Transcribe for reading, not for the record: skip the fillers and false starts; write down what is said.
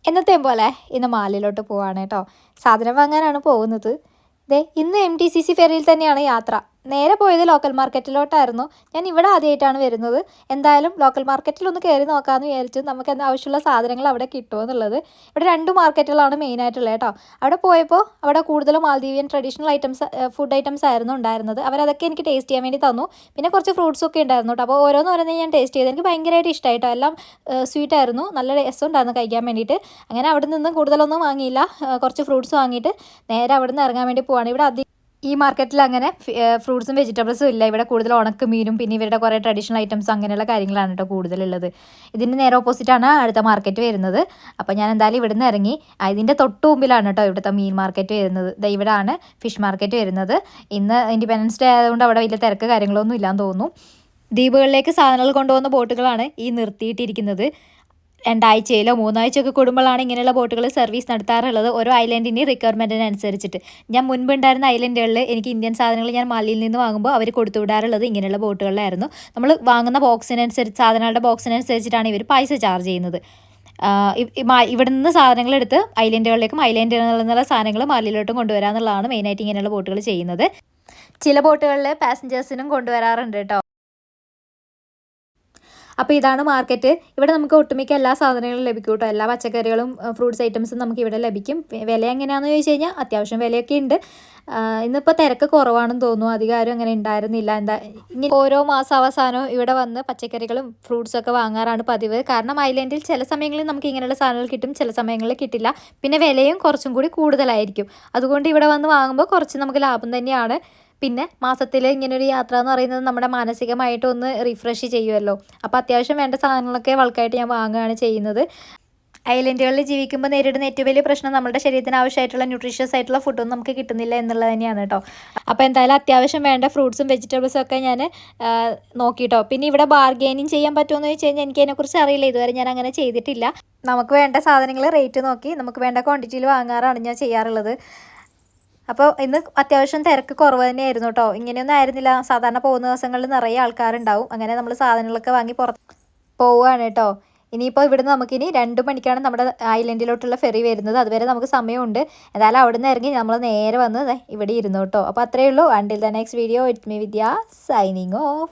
എന്നത്തെയും പോലെ ഇന്ന് മാലിലോട്ട് പോവാണ് കേട്ടോ. സാധനം വാങ്ങാനാണ് പോകുന്നത്. ഇന്ന് MTCC ഫെറിയിൽ തന്നെയാണ് യാത്ര. നേരെ പോയത് ലോക്കൽ മാർക്കറ്റിലോട്ടായിരുന്നു. ഞാൻ ഇവിടെ ആദ്യമായിട്ടാണ് വരുന്നത്. എന്തായാലും ലോക്കൽ മാർക്കറ്റിലൊന്ന് കയറി നോക്കാമെന്ന് വിചാരിച്ചു. നമുക്ക് ആവശ്യമുള്ള സാധനങ്ങൾ അവിടെ കിട്ടുമെന്നുള്ളത്. ഇവിടെ 2 മാർക്കറ്റുകളാണ് മെയിനായിട്ടുള്ളത് കേട്ടോ. അവിടെ പോയപ്പോൾ അവിടെ കൂടുതലും മാൽദീവിയൻ ട്രഡീഷണൽ ഫുഡ് ഐറ്റംസ് ആയിരുന്നു ഉണ്ടായിരുന്നത്. അവരതൊക്കെ എനിക്ക് ടേസ്റ്റ് ചെയ്യാൻ വേണ്ടി തന്നു. പിന്നെ കുറച്ച് ഫ്രൂട്ട്സൊക്കെ ഉണ്ടായിരുന്നു കേട്ടോ. അപ്പോൾ ഓരോന്നോരോന്ന് ഞാൻ ടേസ്റ്റ് ചെയ്ത് എനിക്ക് ഭയങ്കരമായിട്ട് ഇഷ്ടമായിട്ടോ. എല്ലാം സ്വീറ്റായിരുന്നു, നല്ല രസം ഉണ്ടായിരുന്നു കഴിക്കാൻ വേണ്ടിയിട്ട്. അങ്ങനെ അവിടെ നിന്ന് കൂടുതലൊന്നും വാങ്ങിയില്ല. കുറച്ച് ഫ്രൂട്ട്സ് വാങ്ങിയിട്ട് നേരെ അവിടെ നിന്ന് ഇറങ്ങാൻ വേണ്ടി പോവാണ്. ഇവിടെ ഈ മാർക്കറ്റിൽ അങ്ങനെ ഫ്രൂട്ട്സും വെജിറ്റബിൾസും ഇല്ല. ഇവിടെ കൂടുതൽ ഉണക്ക മീനും പിന്നെ ഇവരുടെ കുറേ ട്രഡീഷണൽ ഐറ്റംസ് അങ്ങനെയുള്ള കാര്യങ്ങളാണ് കേട്ടോ കൂടുതലുള്ളത്. ഇതിൻ്റെ നേരെ ഓപ്പോസിറ്റാണ് അടുത്ത മാർക്കറ്റ് വരുന്നത്. അപ്പോൾ ഞാൻ എന്തായാലും ഇവിടെ നിന്ന് ഇറങ്ങി. ഇതിൻ്റെ തൊട്ട് മുമ്പിലാണ് കേട്ടോ ഇവിടുത്തെ മീൻ മാർക്കറ്റ് വരുന്നത്. ഇവിടെയാണ് ഫിഷ് മാർക്കറ്റ് വരുന്നത്. ഇന്ന് ഇൻഡിപെൻഡൻസ് ഡേ ആയതുകൊണ്ട് അവിടെ വലിയ തിരക്ക് കാര്യങ്ങളൊന്നും ഇല്ലാന്ന് തോന്നുന്നു. ദ്വീപുകളിലേക്ക് സാധനങ്ങൾ കൊണ്ടുപോകുന്ന ബോട്ടുകളാണ് ഈ നിർത്തിയിട്ടിരിക്കുന്നത്. 2 ആഴ്ചയിലോ 3 ആഴ്ചയൊക്കെ കൂടുമ്പോഴാണ് ഇങ്ങനെയുള്ള ബോട്ടുകൾ സർവീസ് നടത്താറുള്ളത്. ഓരോ ഐലൻഡിൻ്റെ റിക്വയർമെൻറ്റിനനുസരിച്ചിട്ട്. ഞാൻ മുൻപുണ്ടായിരുന്ന ഐലൻഡുകളിൽ എനിക്ക് ഇന്ത്യൻ സാധനങ്ങൾ ഞാൻ മാലിയിൽ നിന്ന് വാങ്ങുമ്പോൾ അവർ കൊടുത്തു വിടാറുള്ളത് ഇങ്ങനെയുള്ള ബോട്ടുകളിലായിരുന്നു. നമ്മൾ വാങ്ങുന്ന ബോക്സിനനുസരിച്ച് സാധനങ്ങളുടെ ബോക്സിനനുസരിച്ചിട്ടാണ് ഇവർ പൈസ ചാർജ് ചെയ്യുന്നത്. ഇവിടെ നിന്ന് സാധനങ്ങൾ എടുത്ത് ഐലൻഡുകളിലേക്കും ഐലൻഡുകളിൽ നിന്നുള്ള സാധനങ്ങൾ മാലിയിലോട്ടും കൊണ്ടുവരാമെന്നുള്ളതാണ് മെയിനായിട്ട് ഇങ്ങനെയുള്ള ബോട്ടുകൾ ചെയ്യുന്നത്. ചില ബോട്ടുകളിൽ പാസഞ്ചേഴ്സിനും കൊണ്ടുവരാറുണ്ട് കേട്ടോ. അപ്പോൾ ഇതാണ് മാർക്കറ്റ്. ഇവിടെ നമുക്ക് ഒട്ടുമിക്ക എല്ലാ സാധനങ്ങളും ലഭിക്കും കേട്ടോ. എല്ലാ പച്ചക്കറികളും ഫ്രൂട്ട്സ് ഐറ്റംസും നമുക്ക് ഇവിടെ ലഭിക്കും. വില എങ്ങനെയാണെന്ന് ചോദിച്ചു കഴിഞ്ഞാൽ അത്യാവശ്യം വിലയൊക്കെ ഉണ്ട്. ഇന്നിപ്പോൾ തിരക്ക് കുറവാണെന്ന് തോന്നുന്നു. അധികം ആരും അങ്ങനെ ഉണ്ടായിരുന്നില്ല. ഇങ്ങനെ ഓരോ മാസാവസാനവും ഇവിടെ വന്ന് പച്ചക്കറികളും ഫ്രൂട്ട്സൊക്കെ വാങ്ങാറാണ് പതിവ്. കാരണം ഐലൻഡിൽ ചില സമയങ്ങളിൽ നമുക്ക് ഇങ്ങനെയുള്ള സാധനങ്ങൾ കിട്ടും, ചില സമയങ്ങളിൽ കിട്ടില്ല. പിന്നെ വിലയും കുറച്ചും കൂടി കൂടുതലായിരിക്കും. അതുകൊണ്ട് ഇവിടെ വന്ന് വാങ്ങുമ്പോൾ കുറച്ച് നമുക്ക് ലാഭം തന്നെയാണ്. പിന്നെ മാസത്തിൽ ഇങ്ങനൊരു യാത്ര എന്ന് പറയുന്നത് നമ്മുടെ മാനസികമായിട്ടൊന്ന് റിഫ്രഷ് ചെയ്യുമല്ലോ. അപ്പോൾ അത്യാവശ്യം വേണ്ട സാധനങ്ങളൊക്കെ ബൾക്കായിട്ട് ഞാൻ വാങ്ങുകയാണ് ചെയ്യുന്നത്. ഐലൻഡുകളിൽ ജീവിക്കുമ്പോൾ നേരിടുന്ന ഏറ്റവും വലിയ പ്രശ്നം നമ്മുടെ ശരീരത്തിന് ആവശ്യമായിട്ടുള്ള ന്യൂട്രീഷ്യസ് ആയിട്ടുള്ള ഫുഡൊന്നും നമുക്ക് കിട്ടുന്നില്ല എന്നുള്ളത് തന്നെയാണ് കേട്ടോ. അപ്പോൾ എന്തായാലും അത്യാവശ്യം വേണ്ട ഫ്രൂട്ട്സും വെജിറ്റബിൾസും ഒക്കെ ഞാൻ നോക്കിയിട്ടോ. പിന്നെ ഇവിടെ ബാർഗെയിനിങ് ചെയ്യാൻ പറ്റുമെന്ന് ചോദിച്ചു കഴിഞ്ഞാൽ എനിക്ക് അതിനെക്കുറിച്ച് അറിയില്ല. ഇതുവരെ ഞാൻ അങ്ങനെ ചെയ്തിട്ടില്ല. നമുക്ക് വേണ്ട സാധനങ്ങൾ റേറ്റ് നോക്കി നമുക്ക് വേണ്ട ക്വാണ്ടിറ്റിയിൽ വാങ്ങാറാണ് ഞാൻ ചെയ്യാറുള്ളത്. അപ്പോൾ ഇന്ന് അത്യാവശ്യം തിരക്ക് കുറവ് തന്നെയായിരുന്നു കേട്ടോ. ഇങ്ങനെയൊന്നും ആയിരുന്നില്ല. സാധാരണ പോകുന്ന ദിവസങ്ങളിൽ നിറയെ ആൾക്കാരുണ്ടാവും. അങ്ങനെ നമ്മൾ സാധനങ്ങളൊക്കെ വാങ്ങി പുറത്ത് പോവുകയാണ് കേട്ടോ. ഇനിയിപ്പോൾ ഇവിടുന്ന് നമുക്കിനി 2 മണിക്കാണ് നമ്മുടെ ഐലൻഡിലോട്ടുള്ള ഫെറി വരുന്നത്. അതുവരെ നമുക്ക് സമയമുണ്ട്. എന്തായാലും അവിടെ നിന്ന് ഇറങ്ങി നമ്മൾ നേരെ വന്ന് ഇവിടെ ഇരുന്നു കേട്ടോ. അപ്പോൾ അത്രയേ ഉള്ളൂ. Until the next video, it's me Vidya signing off.